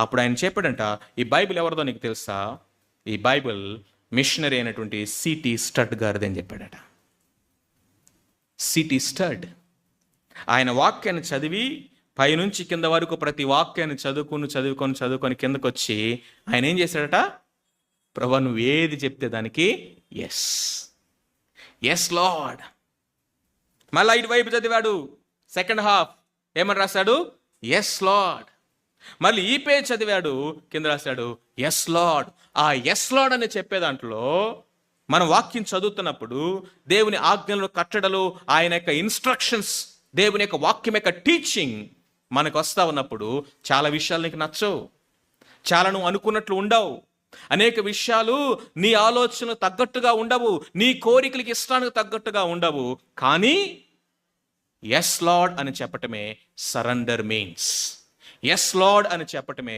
అప్పుడు ఆయన చెప్పాడంట, ఈ బైబిల్ ఎవరిదో నీకు తెలుసా? ఈ బైబిల్ మిషనరీ అయినటువంటి సిటీ స్టడ్ గారిది అని చెప్పాడట. సిటీ స్టడ్ ఆయన వాక్యాన్ని చదివి పైనుంచి కింద వరకు ప్రతి వాక్యాన్ని చదువుకొని కిందకు వచ్చి ఆయన ఏం చేశాడట? ప్రభువా నువ్వు ఏది చెప్తే దానికి ఎస్ లార్డ్. మళ్ళా ఇటువైపు చదివాడు, సెకండ్ హాఫ్ ఏమని రాశాడు? Yes lord. మళ్ళీ ఈ పేజ్ చదివాడు, కింద రాశాడు ఎస్ లార్డ్. ఆ ఎస్ లార్డ్ అని చెప్పే దాంట్లో మనం వాక్యం చదువుతున్నప్పుడు దేవుని ఆజ్ఞలు, కట్టడలు, ఆయన యొక్క ఇన్స్ట్రక్షన్స్, దేవుని యొక్క వాక్యం యొక్క టీచింగ్ మనకు వస్తా ఉన్నప్పుడు చాలా విషయాలు నీకు నచ్చవు, చాలా నువ్వు అనుకున్నట్లు ఉండవు, అనేక విషయాలు నీ ఆలోచనలు తగ్గట్టుగా ఉండవు, నీ కోరికలకి ఇష్టానికి తగ్గట్టుగా ఉండవు. కానీ ఎస్ లార్డ్ అని చెప్పటమే సరెండర్ మీన్స్. ఎస్ లార్డ్ అని చెప్పటమే